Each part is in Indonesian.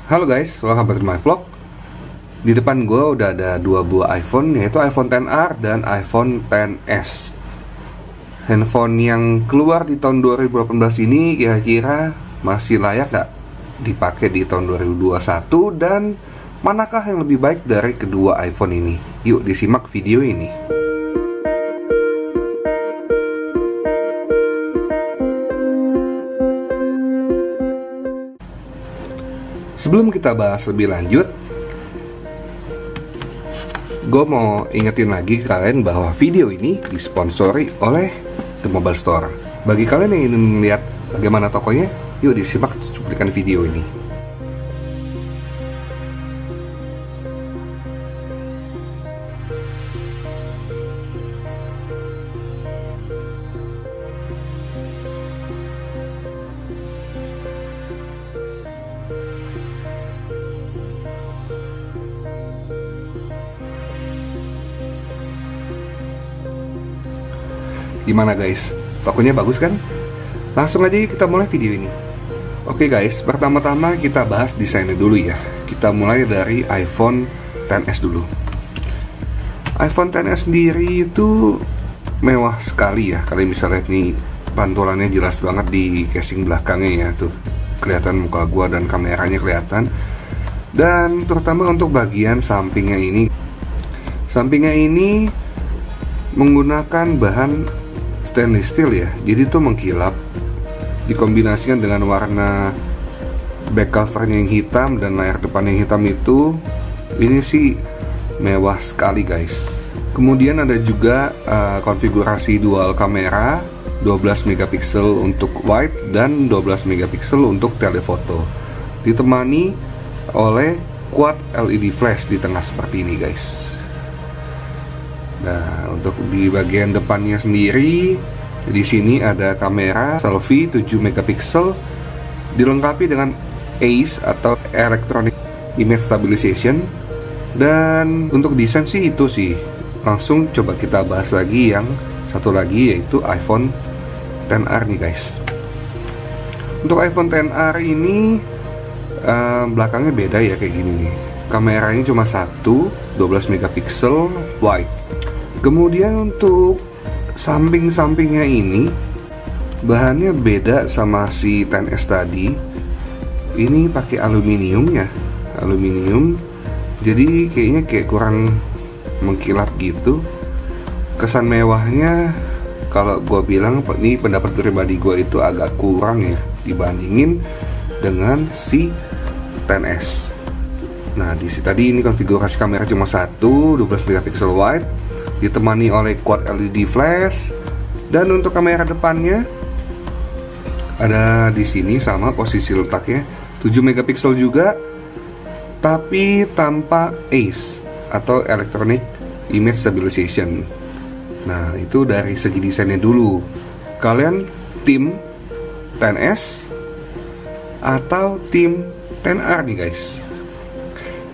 Halo guys, welcome back to my vlog. Di depan gue udah ada dua buah iPhone, yaitu iPhone XR dan iPhone XS. Handphone yang keluar di tahun 2018 ini kira-kira masih layak gak dipakai di tahun 2021, dan manakah yang lebih baik dari kedua iPhone ini? Yuk disimak video ini. Sebelum kita bahas lebih lanjut, gue mau ingetin lagi ke kalian bahwa video ini disponsori oleh The Mobile Store. Bagi kalian yang ingin melihat bagaimana tokonya, yuk disimak cuplikan video ini. Gimana guys? Tokonya bagus kan? Langsung aja kita mulai video ini. Oke guys, pertama-tama kita bahas desainnya dulu ya. Kita mulai dari iPhone XS dulu. iPhone XS sendiri itu mewah sekali ya. Kalian bisa lihat nih, pantulannya jelas banget di casing belakangnya ya. Tuh, kelihatan muka gua dan kameranya kelihatan. Dan terutama untuk bagian sampingnya ini. Sampingnya ini menggunakan bahan stainless steel ya, jadi itu mengkilap, dikombinasikan dengan warna back covernya yang hitam dan layar depan yang hitam itu, ini sih mewah sekali guys. Kemudian ada juga konfigurasi dual kamera, 12 megapiksel untuk wide dan 12 megapiksel untuk telefoto, ditemani oleh quad LED flash di tengah seperti ini guys. Nah, untuk di bagian depannya sendiri, di sini ada kamera selfie 7 megapiksel dilengkapi dengan AIS atau Electronic Image Stabilization. Dan untuk desain sih itu sih. Langsung coba kita bahas lagi yang satu lagi, yaitu iPhone XR nih guys. Untuk iPhone XR ini belakangnya beda ya, kayak gini nih. Kameranya cuma satu, 12 megapiksel wide. Kemudian untuk samping-sampingnya ini bahannya beda sama si XS tadi. Ini pakai aluminium ya, aluminium. Jadi kayaknya kayak kurang mengkilap gitu. Kesan mewahnya kalau gue bilang, ini pendapat pribadi gue, itu agak kurang ya dibandingin dengan si XS. Nah di sini tadi ini konfigurasi kamera cuma satu, 12 megapiksel wide, ditemani oleh quad LED flash. Dan untuk kamera depannya ada di sini sama posisi letaknya, 7 megapiksel juga, tapi tanpa AIS atau Electronic Image Stabilization. Nah itu dari segi desainnya dulu. Kalian tim XS atau tim XR nih guys?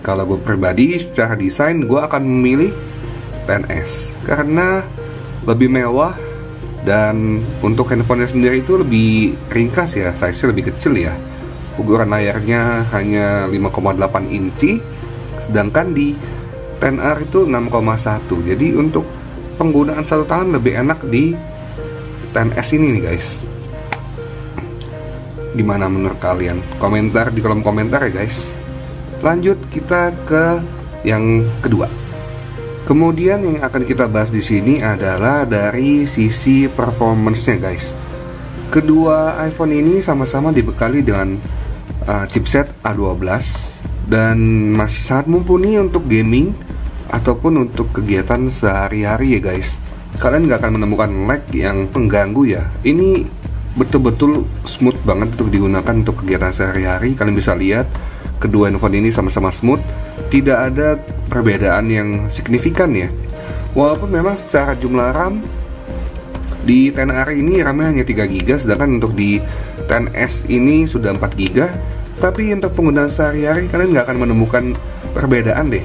Kalau gue pribadi secara desain, gue akan memilih XS karena lebih mewah, dan untuk handphonenya sendiri itu lebih ringkas ya, size-nya lebih kecil ya. Ukuran layarnya hanya 5,8 inci, sedangkan di XR itu 6,1. Jadi untuk penggunaan satu tangan lebih enak di XS ini nih guys. Gimana menurut kalian? Komentar di kolom komentar ya guys. Lanjut kita ke yang kedua. Kemudian yang akan kita bahas di sini adalah dari sisi performance-nya guys. Kedua iPhone ini sama-sama dibekali dengan chipset A12 dan masih sangat mumpuni untuk gaming ataupun untuk kegiatan sehari-hari ya guys. Kalian nggak akan menemukan lag yang mengganggu ya. Ini betul-betul smooth banget untuk digunakan untuk kegiatan sehari-hari. Kalian bisa lihat kedua handphone ini sama-sama smooth. Tidak ada perbedaan yang signifikan ya. Walaupun memang secara jumlah RAM di XR ini RAM-nya hanya 3GB, sedangkan untuk di XS ini sudah 4GB. Tapi untuk penggunaan sehari-hari kalian nggak akan menemukan perbedaan deh.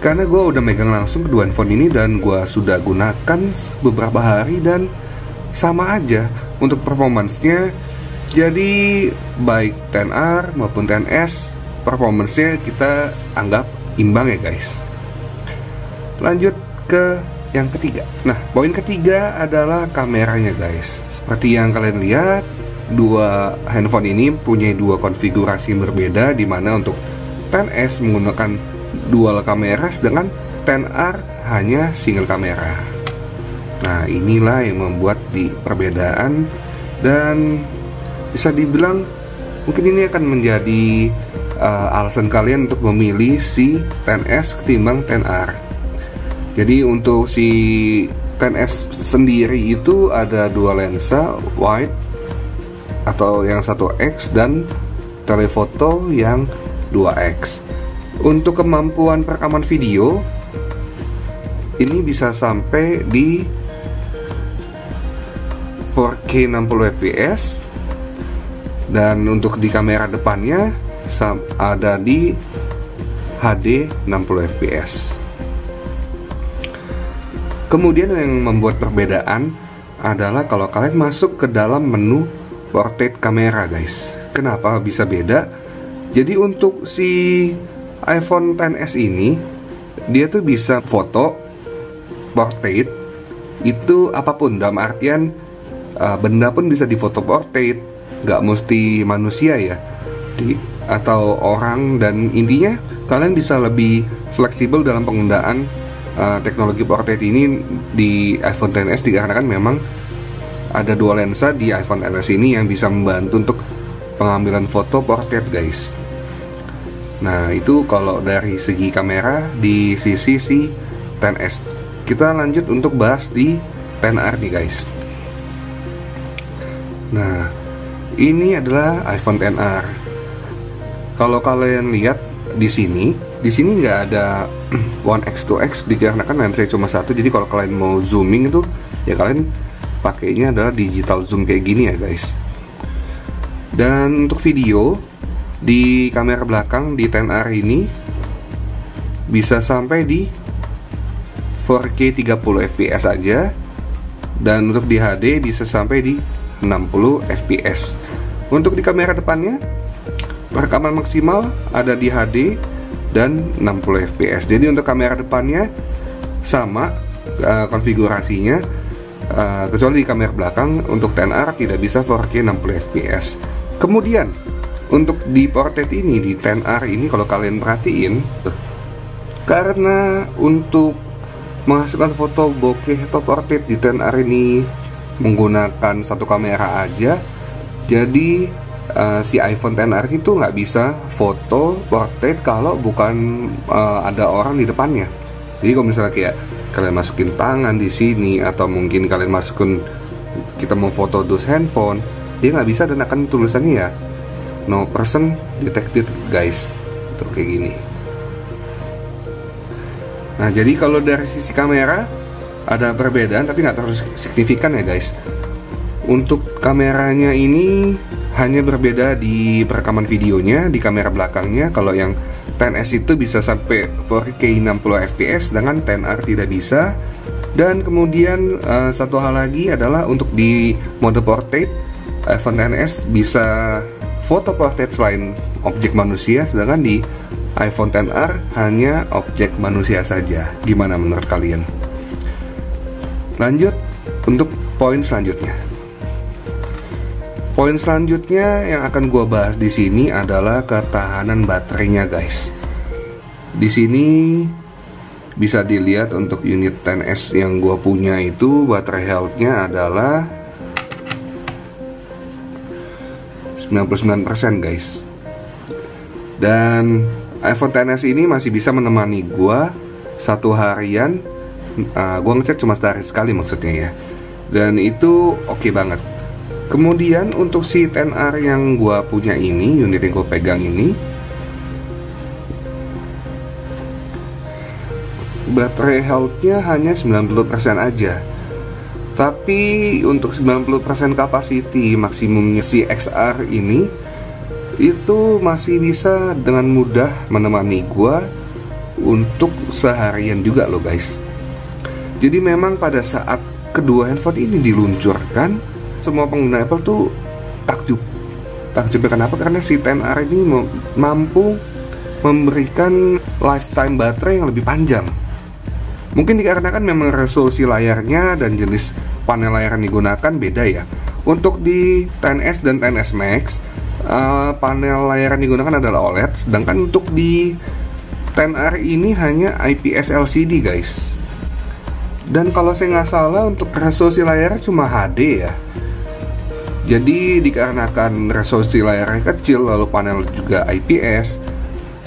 Karena gue udah megang langsung kedua handphone ini dan gue sudah gunakan beberapa hari dan sama aja untuk performance-nya. Jadi baik XR maupun XS performance-nya kita anggap imbang ya guys. Lanjut ke yang ketiga. Nah, poin ketiga adalah kameranya guys. Seperti yang kalian lihat, dua handphone ini punya dua konfigurasi yang berbeda, di mana untuk XS menggunakan dual kamera, sedangkan XR hanya single kamera. Nah, inilah yang membuat di perbedaan, dan bisa dibilang mungkin ini akan menjadi alasan kalian untuk memilih si XS ketimbang XR. Jadi untuk si XS sendiri itu ada dua lensa wide atau yang 1x dan telefoto yang 2x. Untuk kemampuan perekaman video ini bisa sampai di 4K 60 fps, dan untuk di kamera depannya ada di HD 60 fps. Kemudian yang membuat perbedaan adalah kalau kalian masuk ke dalam menu portrait kamera guys. Kenapa bisa beda? Jadi untuk si iPhone XS ini, dia tuh bisa foto portrait itu apapun, dalam artian benda pun bisa difoto portrait, nggak mesti manusia ya, atau orang. Dan intinya kalian bisa lebih fleksibel dalam penggunaan teknologi portrait ini di iPhone XS, dikarenakan memang ada dua lensa di iPhone XS ini yang bisa membantu untuk pengambilan foto portrait guys. Nah, itu kalau dari segi kamera di sisi si XS. Kita lanjut untuk bahas di XR nih guys. Nah, ini adalah iPhone XR. Kalau kalian lihat di sini nggak ada 1x 2x, dikarenakan lensanya cuma satu. Jadi kalau kalian mau zooming itu ya kalian pakainya adalah digital zoom kayak gini ya guys. Dan untuk video di kamera belakang di XR ini bisa sampai di 4K 30 fps aja, dan untuk di HD bisa sampai di 60 fps. Untuk di kamera depannya perekaman maksimal ada di HD dan 60 fps. Jadi untuk kamera depannya sama konfigurasinya, kecuali di kamera belakang untuk XR tidak bisa 4K 60 fps. Kemudian untuk di portrait ini, di XR ini kalau kalian perhatiin, karena untuk menghasilkan foto bokeh atau portrait di XR ini menggunakan satu kamera aja, jadi si iPhone XR itu nggak bisa foto portrait kalau bukan ada orang di depannya. Jadi kalau misalnya kayak kalian masukin tangan di sini, atau mungkin kalian masukin, kita mau foto dus handphone, dia nggak bisa, dan akan tulisannya ya no person detected guys, tuh kayak gini. Nah, jadi kalau dari sisi kamera ada perbedaan, tapi nggak terlalu signifikan ya guys. Untuk kameranya ini hanya berbeda di perekaman videonya di kamera belakangnya. Kalau yang XS itu bisa sampai 4K 60 fps, sedangkan XR tidak bisa. Dan kemudian satu hal lagi adalah untuk di mode portrait, iPhone XS bisa foto portrait selain objek manusia, sedangkan di iPhone XR hanya objek manusia saja. Gimana menurut kalian? Lanjut untuk poin selanjutnya. Poin selanjutnya yang akan gue bahas di sini adalah ketahanan baterainya guys. Di sini bisa dilihat untuk unit XS yang gue punya itu baterai health-nya adalah 99% guys. Dan iPhone XS ini masih bisa menemani gue satu harian. Gue ngecek cuma sehari sekali maksudnya ya, dan itu oke banget. Kemudian untuk si XR yang gue punya ini, unit yang gue pegang ini, baterai health-nya hanya 90% aja. Tapi untuk 90% capacity maksimumnya si XR ini, itu masih bisa dengan mudah menemani gue untuk seharian juga loh guys. Jadi memang pada saat kedua handphone ini diluncurkan, semua pengguna Apple tuh takjub. Takjubnya kenapa? Karena si XR ini mampu memberikan lifetime baterai yang lebih panjang. Mungkin dikarenakan memang resolusi layarnya dan jenis panel layar yang digunakan beda ya. Untuk di XS dan XS Max, panel layar yang digunakan adalah OLED, sedangkan untuk di XR ini hanya IPS LCD guys. Dan kalau saya nggak salah untuk resolusi layar cuma HD ya. Jadi dikarenakan resolusi layarnya kecil, lalu panel juga IPS,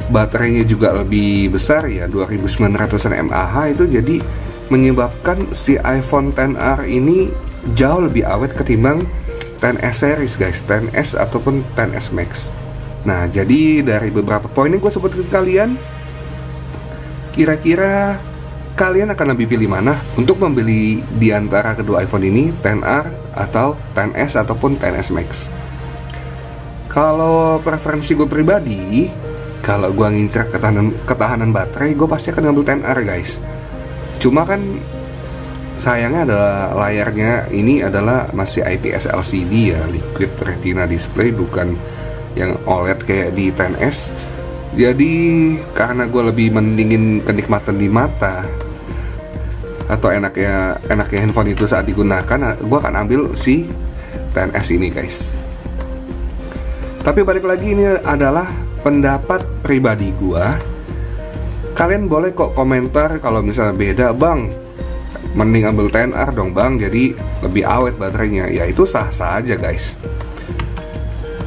baterainya juga lebih besar ya, 2900 mAh, itu jadi menyebabkan si iPhone XR ini jauh lebih awet ketimbang XS series guys, XS ataupun XS Max. Nah, jadi dari beberapa poin yang gue sebutkan ke kalian, kira-kira kalian akan lebih pilih mana untuk membeli di antara kedua iPhone ini, XR atau XS ataupun XS Max? Kalau preferensi gue pribadi, kalau gue ngincer ketahanan baterai, gue pasti akan ngambil XR guys. Cuma kan sayangnya adalah layarnya ini adalah masih IPS LCD ya, Liquid Retina Display, bukan yang OLED kayak di XS. Jadi karena gue lebih mendingin kenikmatan di mata atau enaknya handphone itu saat digunakan, gue akan ambil si XS ini guys. Tapi balik lagi, ini adalah pendapat pribadi gua. Kalian boleh kok komentar kalau misalnya beda, bang, mending ambil XR dong bang, jadi lebih awet baterainya. Ya itu sah-sah aja guys.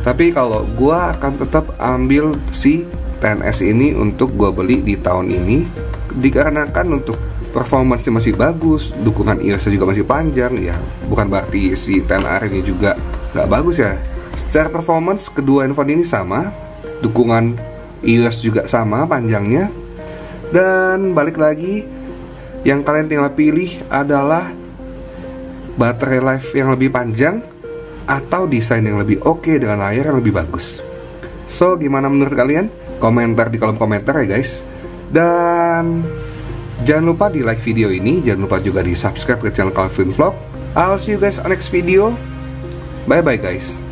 Tapi kalau gua akan tetap ambil si XS ini untuk gua beli di tahun ini, dikarenakan untuk performance masih bagus, dukungan iOS juga masih panjang. Ya bukan berarti si XR ini juga nggak bagus ya. Secara performance kedua handphone ini sama, dukungan iOS juga sama panjangnya. Dan balik lagi, yang kalian tinggal pilih adalah baterai life yang lebih panjang atau desain yang lebih oke dengan layar yang lebih bagus. So, gimana menurut kalian? Komentar di kolom komentar ya guys. Dan jangan lupa di like video ini, jangan lupa juga di subscribe ke channel Calvin Vlog. I'll see you guys on next video. Bye bye guys.